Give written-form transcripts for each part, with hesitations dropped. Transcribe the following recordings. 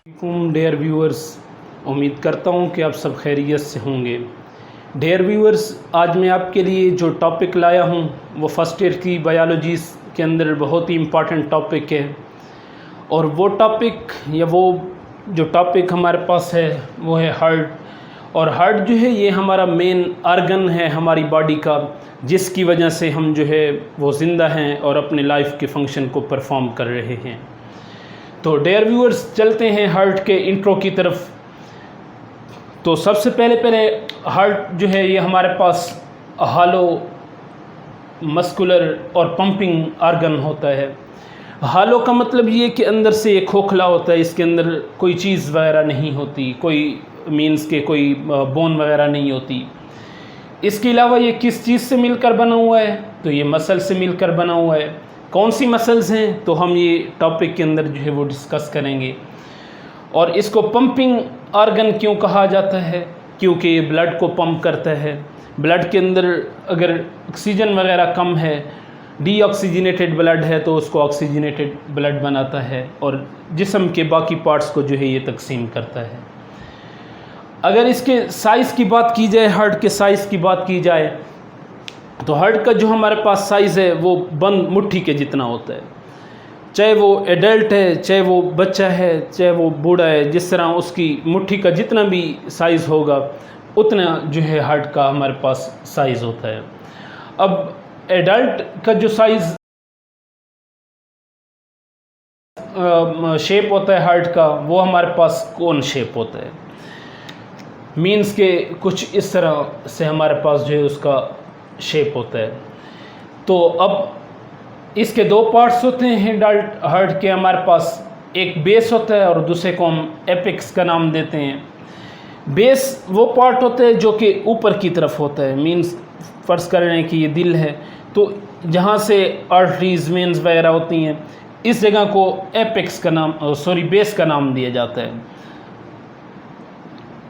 Dear viewers, उम्मीद करता हूँ कि आप सब खैरियत से होंगे। डियर व्यूअर्स, आज मैं आपके लिए जो टॉपिक लाया हूँ वो फर्स्ट ईयर की बायोलॉजी के अंदर बहुत ही इम्पॉर्टेंट टॉपिक है। और वो टॉपिक या वो जो टॉपिक हमारे पास है वो है हार्ट। और हार्ट जो है ये हमारा मेन आर्गन है हमारी बॉडी का, जिसकी वजह से हम जो है वो ज़िंदा हैं और अपने लाइफ के फंक्शन को परफॉर्म कर रहे हैं। तो डियर व्यूअर्स, चलते हैं हार्ट के इंट्रो की तरफ। तो सबसे पहले हार्ट जो है ये हमारे पास हालो मस्कुलर और पंपिंग आर्गन होता है। हालो का मतलब ये कि अंदर से ये खोखला होता है, इसके अंदर कोई चीज़ वगैरह नहीं होती, कोई मीन्स के कोई बोन वगैरह नहीं होती। इसके अलावा ये किस चीज़ से मिलकर बना हुआ है? तो ये मसल से मिलकर बना हुआ है। कौन सी मसल्स हैं? तो हम ये टॉपिक के अंदर जो है वो डिस्कस करेंगे। और इसको पंपिंग आर्गन क्यों कहा जाता है? क्योंकि ये ब्लड को पंप करता है। ब्लड के अंदर अगर ऑक्सीजन वगैरह कम है, डीऑक्सीजनेटेड ब्लड है, तो उसको ऑक्सीजनेटेड ब्लड बनाता है और जिस्म के बाकी पार्ट्स को जो है ये तकसीम करता है। अगर इसके साइज़ की बात की जाए, हार्ट के साइज़ की बात की जाए, तो हार्ट का जो हमारे पास साइज़ है वो बंद मुट्ठी के जितना होता है। चाहे वो एडल्ट है, चाहे वो बच्चा है, चाहे वो बूढ़ा है, जिस तरह उसकी मुट्ठी का जितना भी साइज़ होगा उतना जो है हार्ट का हमारे पास साइज़ होता है। अब एडल्ट का जो साइज़ शेप होता है हार्ट का, वो हमारे पास कोन शेप होता है। मीन्स के कुछ इस तरह से हमारे पास जो है उसका शेप होता है। तो अब इसके दो पार्ट्स होते हैं हार्ट के हमारे पास। एक बेस होता है और दूसरे को हम एपेक्स का नाम देते हैं। बेस वो पार्ट होता है जो कि ऊपर की तरफ होता है। मीन्स फ़र्ज़ कर रहे हैं कि ये दिल है, तो जहाँ से आर्टरीज वेन्स वगैरह होती हैं, इस जगह को एपेक्स का नाम बेस का नाम दिया जाता है।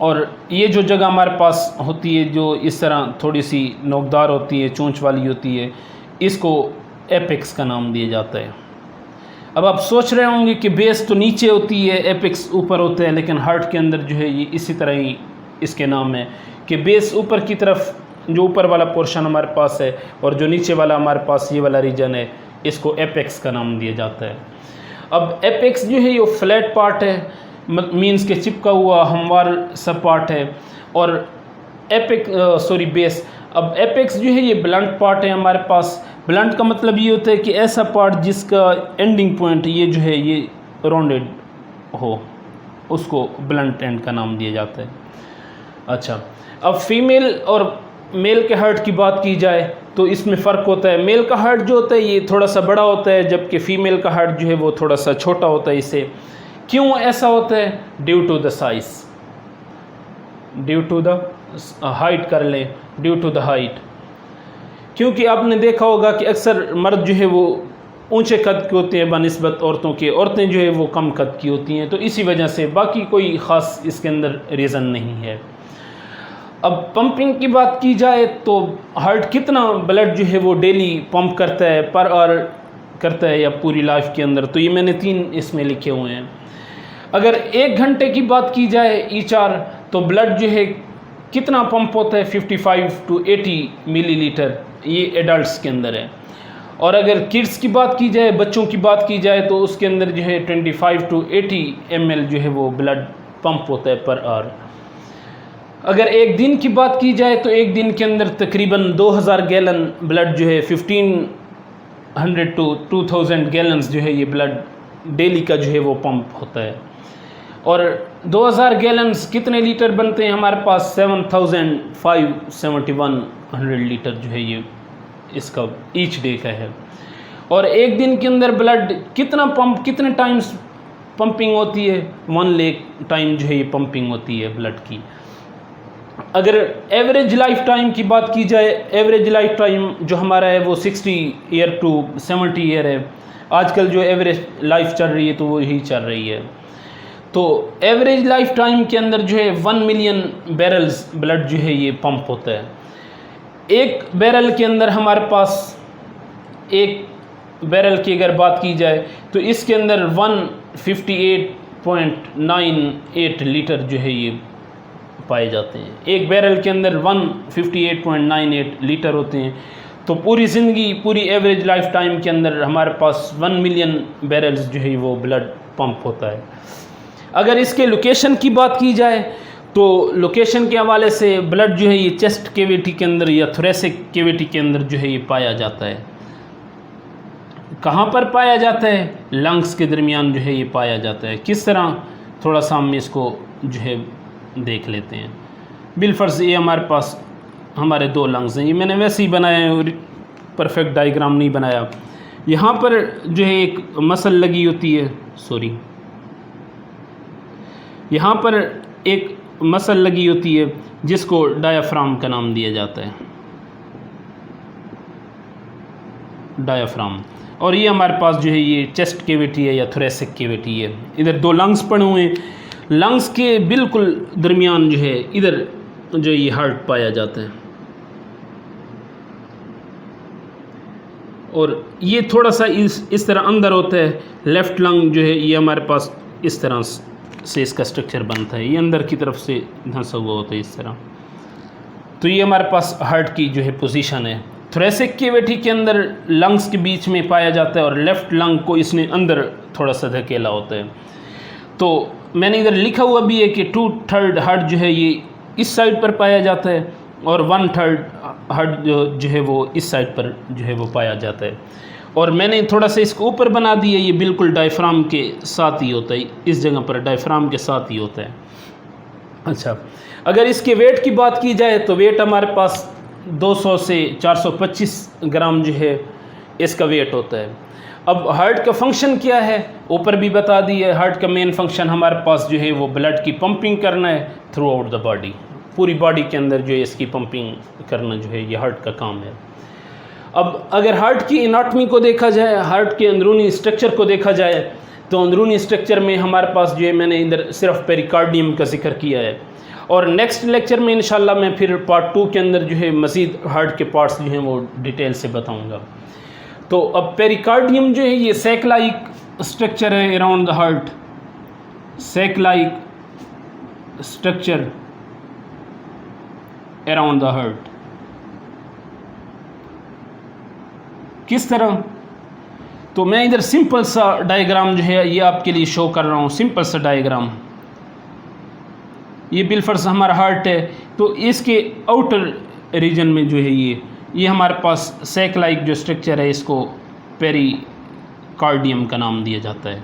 और ये जो जगह हमारे पास होती है जो इस तरह थोड़ी सी नोकदार होती है, चोंच वाली होती है, इसको एपेक्स का नाम दिया जाता है। अब आप सोच रहे होंगे कि बेस तो नीचे होती है, एपेक्स ऊपर होता है, लेकिन हार्ट के अंदर जो है ये इसी तरह ही इसके नाम है कि बेस ऊपर की तरफ, जो ऊपर वाला पोर्शन हमारे पास है, और जो नीचे वाला हमारे पास ये वाला रीजन है, इसको एपेक्स का नाम दिया जाता है। अब एपेक्स जो है ये फ्लैट पार्ट है, मीन्स के चिपका हुआ हमवार सब पार्ट है। और बेस। अब एपेक्स जो है ये ब्लंट पार्ट है हमारे पास। ब्लंट का मतलब ये होता है कि ऐसा पार्ट जिसका एंडिंग पॉइंट ये जो है ये राउंडेड हो, उसको ब्लंट एंड का नाम दिया जाता है। अच्छा, अब फीमेल और मेल के हार्ट की बात की जाए तो इसमें फ़र्क होता है। मेल का हार्ट जो होता है ये थोड़ा सा बड़ा होता है, जबकि फ़ीमेल का हार्ट जो है वो थोड़ा सा छोटा होता है। इसे क्यों ऐसा होता है? Due to the size, due to the height कर लें, ड्यू टू द हाइट। क्योंकि आपने देखा होगा कि अक्सर मर्द जो है वो ऊंचे कद के होते हैं बनिस्बत औरतों के, औरतें जो है वो कम कद की होती हैं, तो इसी वजह से, बाकी कोई ख़ास इसके अंदर रीज़न नहीं है। अब पंपिंग की बात की जाए तो हार्ट कितना ब्लड जो है वो डेली पंप करता है, पर आवर करता है या पूरी लाइफ के अंदर, तो ये मैंने 3 इसमें लिखे हुए हैं। अगर 1 घंटे की बात की जाए ईच आवर, तो ब्लड जो है कितना पंप होता है? 55 to 80 मिलीलीटर, ये एडल्ट्स के अंदर है। और अगर किड्स की बात की जाए, बच्चों की बात की जाए, तो उसके अंदर जो है 25 to 80 ml जो है वो ब्लड पंप होता है पर आवर। अगर एक दिन की बात की जाए तो एक दिन के अंदर तकरीबन 2000 गैलन ब्लड जो है 1500 to 2000 गैलन्स जो है ये ब्लड डेली का जो है वो पंप होता है। और 2000 गैलन्स कितने लीटर बनते हैं हमारे पास? 7571 लीटर जो है ये इसका ईच डे का है। और एक दिन के अंदर ब्लड कितने टाइम्स पंपिंग होती है? 1 लाख टाइम जो है ये पंपिंग होती है ब्लड की। अगर एवरेज लाइफ टाइम की बात की जाए, एवरेज लाइफ टाइम जो हमारा है वो 60 ईयर टू 70 ईयर है। आजकल जो एवरेज लाइफ चल रही है तो वो यही चल रही है। तो एवरेज लाइफ टाइम के अंदर जो है 1 मिलियन बैरल्स ब्लड जो है ये पंप होता है। एक बैरल के अंदर हमारे पास, एक बैरल की अगर बात की जाए तो इसके अंदर 158 58.98 लीटर जो है ये पाए जाते हैं। एक बैरल के अंदर 158.98 लीटर होते हैं। तो पूरी ज़िंदगी, पूरी एवरेज लाइफ टाइम के अंदर हमारे पास 1 मिलियन बैरल्स जो है वो ब्लड पंप होता है। अगर इसके लोकेशन की बात की जाए तो लोकेशन के हवाले से ब्लड जो है ये चेस्ट कैविटी के अंदर या थोरेसिक कैविटी के अंदर जो है ये पाया जाता है। कहाँ पर पाया जाता है? लंग्स के दरमियान जो है ये पाया जाता है। किस तरह, थोड़ा सा हम इसको जो है देख लेते हैं। बिलफर्ज ये हमारे पास हमारे 2 लंग्स हैं। ये मैंने वैसे ही बनाया है और परफेक्ट डायग्राम नहीं बनाया। यहाँ पर जो है एक मसल लगी होती है, सॉरी, यहाँ पर एक मसल लगी होती है जिसको डायाफ्राम का नाम दिया जाता है, डायाफ्राम। और ये हमारे पास जो है ये चेस्ट कैविटी है या थोरेसिक कैविटी है। इधर 2 लंग्स पड़े हुए हैं। लंग्स के बिल्कुल दरमियान जो है इधर जो ये हार्ट पाया जाता है। और ये थोड़ा सा इस तरह अंदर होता है। लेफ़्ट लंग जो है ये हमारे पास इस तरह से इसका स्ट्रक्चर बनता है। ये अंदर की तरफ से धंसा हुआ होता है इस तरह। तो ये हमारे पास हार्ट की जो है पोजीशन है। थोरेसिक कैविटी के अंदर लंग्स के बीच में पाया जाता है और लेफ़्ट लंग को इसने अंदर थोड़ा सा धकेला होता है। तो मैंने इधर लिखा हुआ भी है कि 2/3 हार्ट जो है ये इस साइड पर पाया जाता है और 1/3 हार्ट जो है वो इस साइड पर जो है वो पाया जाता है। और मैंने थोड़ा सा इसको ऊपर बना दिया, ये बिल्कुल डायफ्राम के साथ ही होता है, इस जगह पर डायफ्राम के साथ ही होता है। अच्छा, अगर इसके वेट की बात की जाए तो वेट हमारे पास 200 से 425 ग्राम जो है इसका वेट होता है। अब हार्ट का फंक्शन क्या है, ऊपर भी बता दी है। हार्ट का मेन फंक्शन हमारे पास जो है वो ब्लड की पंपिंग करना है थ्रू आउट द बॉडी। पूरी बॉडी के अंदर जो है इसकी पंपिंग करना जो है ये हार्ट का काम है। अब अगर हार्ट की एनाटॉमी को देखा जाए, हार्ट के अंदरूनी स्ट्रक्चर को देखा जाए, तो अंदरूनी स्ट्रक्चर में हमारे पास जो है मैंने इधर सिर्फ पेरिकार्डियम का जिक्र किया है। और नेक्स्ट लेक्चर में इंशाल्लाह मैं फिर पार्ट 2 के अंदर जो है मज़ीद हार्ट के पार्ट्स जो हैं वो डिटेल से बताऊंगा। तो अब पेरिकार्डियम जो है ये सैक लाइक स्ट्रक्चर है around the heart, sac like structure around the heart. किस तरह? तो मैं इधर सिंपल सा डायग्राम जो है ये आपके लिए शो कर रहा हूँ। सिंपल सा डायग्राम, ये बिलफर्स हमारा हार्ट है। तो इसके आउटर रीजन में जो है ये हमारे पास सैक लाइक जो स्ट्रक्चर है इसको पेरिकार्डियम का नाम दिया जाता है।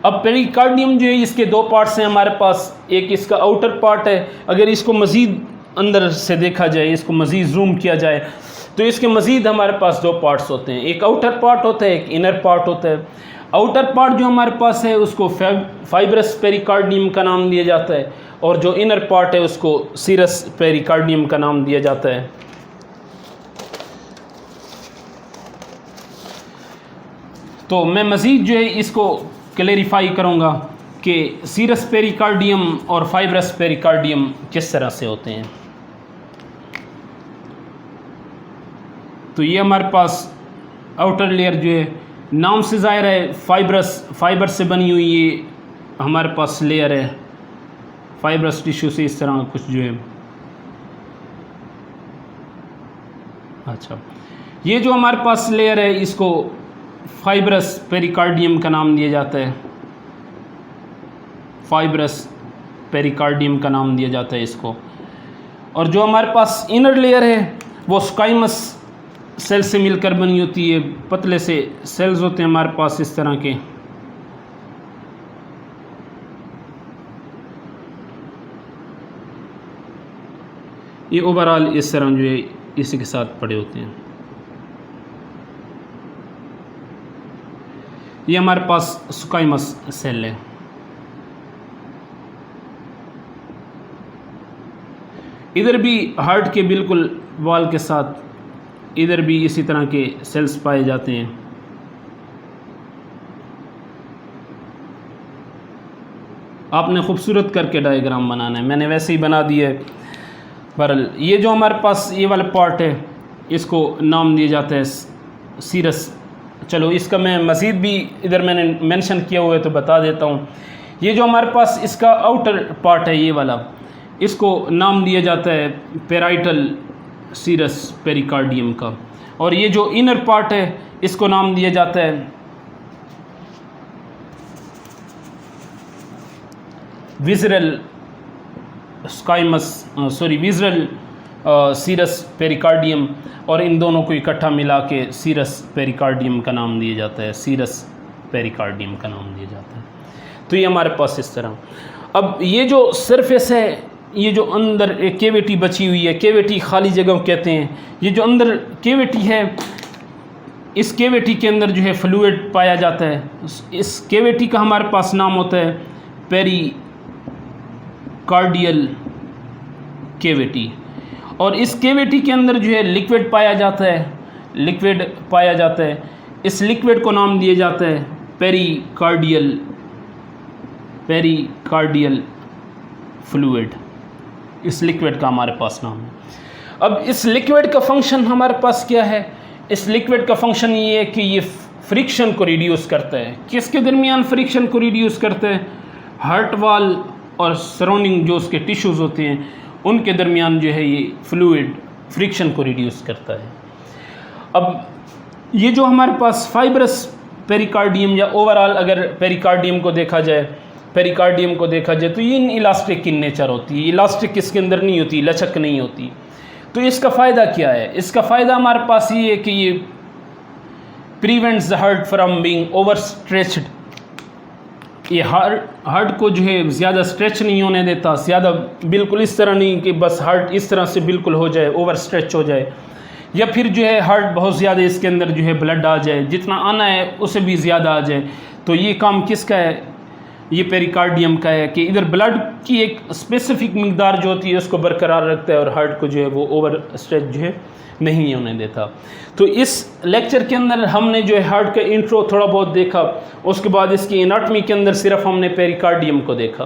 अब पेरिकार्डियम जो है इसके 2 पार्ट्स हैं हमारे पास। एक इसका आउटर पार्ट है। अगर इसको मज़ीद अंदर से देखा जाए, इसको मज़ीद जूम किया जाए, तो इसके मज़ीद हमारे पास 2 पार्ट्स होते हैं। एक आउटर पार्ट होता है, एक इनर पार्ट होता है। आउटर पार्ट जो हमारे पास है उसको फाइब्रस पेरिकार्डियम का नाम दिया जाता है और जो इनर पार्ट है उसको सीरस पेरिकार्डियम का नाम दिया जाता है। तो मैं मज़ीद जो है इसको क्लेरिफाई करूँगा कि सीरस पेरिकार्डियम और फाइब्रस पेरिकार्डियम किस तरह से होते हैं। तो ये हमारे पास आउटर लेयर जो है, नाम से ज़ाहिर है फाइबर से बनी हुई ये हमारे पास लेयर है। फाइब्रस टिश्यू से इस तरह कुछ जो है। अच्छा, ये जो हमारे पास लेयर है इसको फाइब्रस पेरिकार्डियम का नाम दिया जाता है। फाइब्रस पेरिकार्डियम का नाम दिया जाता है इसको। और जो हमारे पास इनर लेयर है वो स्क्वाइमस सेल से मिलकर बनी होती है। पतले से सेल्स होते हैं हमारे पास इस तरह के। ये ओवरऑल इस तरह जो है इसी के साथ पड़े होते हैं। ये हमारे पास स्क्वाइमस सेल है। इधर भी हार्ट के बिल्कुल वॉल के साथ इधर भी इसी तरह के सेल्स पाए जाते हैं। आपने खूबसूरत करके डायग्राम बनाना है, मैंने वैसे ही बना दिया है। बहरहाल ये जो हमारे पास ये वाला पार्ट है इसको नाम दिया जाता है सीरस चलो इसका मैं मज़ीद भी इधर मैंने मेंशन किया हुआ है तो बता देता हूँ। ये जो हमारे पास इसका आउटर पार्ट है ये वाला, इसको नाम दिया जाता है पेराइटल सीरस पेरिकार्डियम का, और ये जो इनर पार्ट है इसको नाम दिया जाता है विज़रल विज़रल सीरस पेरिकार्डियम, और इन दोनों को इकट्ठा मिला के सीरस पेरिकार्डियम का नाम दिया जाता है, सीरस पेरिकार्डियम का नाम दिया जाता है। तो ये हमारे पास इस तरह। अब ये जो सरफेस है, ये जो अंदर एक केविटी बची हुई है, केविटी खाली जगह कहते हैं, ये जो अंदर केविटी है, इस केविटी के अंदर जो है फ्लूइड पाया जाता है। इस केविटी का हमारे पास नाम होता है पेरिकार्डियल केविटी, और इस केविटी के अंदर जो है लिक्विड पाया जाता है, लिक्विड पाया जाता है। इस लिक्विड को नाम दिया जाता है पेरिकार्डियल फ्लूइड। इस लिक्विड का हमारे पास नाम है। अब इस लिक्विड का फंक्शन हमारे पास क्या है? इस लिक्विड का फंक्शन ये है कि ये फ्रिक्शन को रिड्यूस करता है। किसके दरमियान फ्रिक्शन को रिड्यूस करता है? हार्ट वाल और सराउंडिंग जो उसके टिश्यूज़ होते हैं उनके दरमियान जो है ये फ्लूइड फ्रिक्शन को रिड्यूस करता है। अब ये जो हमारे पास फाइब्रस पेरिकार्डियम या ओवरऑल अगर पेरिकार्डियम को देखा जाए तो ये इलास्टिक इन नेचर होती है। इलास्टिक इसके अंदर नहीं होती, लचक नहीं होती। तो इसका फ़ायदा क्या है? इसका फ़ायदा हमारे पास ये है कि ये prevents the heart from being over stretched. ये हार्ट को जो है ज़्यादा स्ट्रेच नहीं होने देता, ज़्यादा बिल्कुल इस तरह नहीं कि बस हार्ट इस तरह से बिल्कुल हो जाए, ओवर स्ट्रेच हो जाए, या फिर जो है हार्ट बहुत ज़्यादा इसके अंदर जो है ब्लड आ जाए, जितना आना है उससे भी ज़्यादा आ जाए। तो ये काम किसका है? ये पेरिकार्डियम का है कि इधर ब्लड की एक स्पेसिफिक मिकदार जो होती है उसको बरकरार रखता है और हार्ट को जो है वो ओवर स्ट्रेच जो है नहीं होने देता। तो इस लेक्चर के अंदर हमने जो है हार्ट का इंट्रो थोड़ा बहुत देखा, उसके बाद इसकी एनाटॉमी के अंदर सिर्फ हमने पेरिकार्डियम को देखा।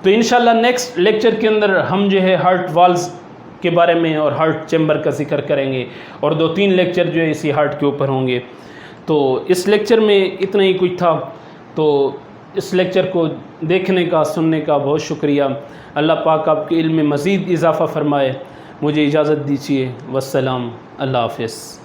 तो इंशाल्लाह नेक्स्ट लेक्चर के अंदर हम जो है हार्ट वाल्व्स के बारे में और हार्ट चैम्बर का जिक्र करेंगे, और 2-3 लेक्चर जो है इसी हार्ट के ऊपर होंगे। तो इस लेक्चर में इतना ही कुछ था। तो इस लेक्चर को देखने का, सुनने का बहुत शुक्रिया। अल्लाह पाक आपके इल्म में मज़ीद इजाफ़ा फ़रमाए। मुझे इजाज़त दीजिए। वस्सलाम, अल्लाह हाफ़िज़।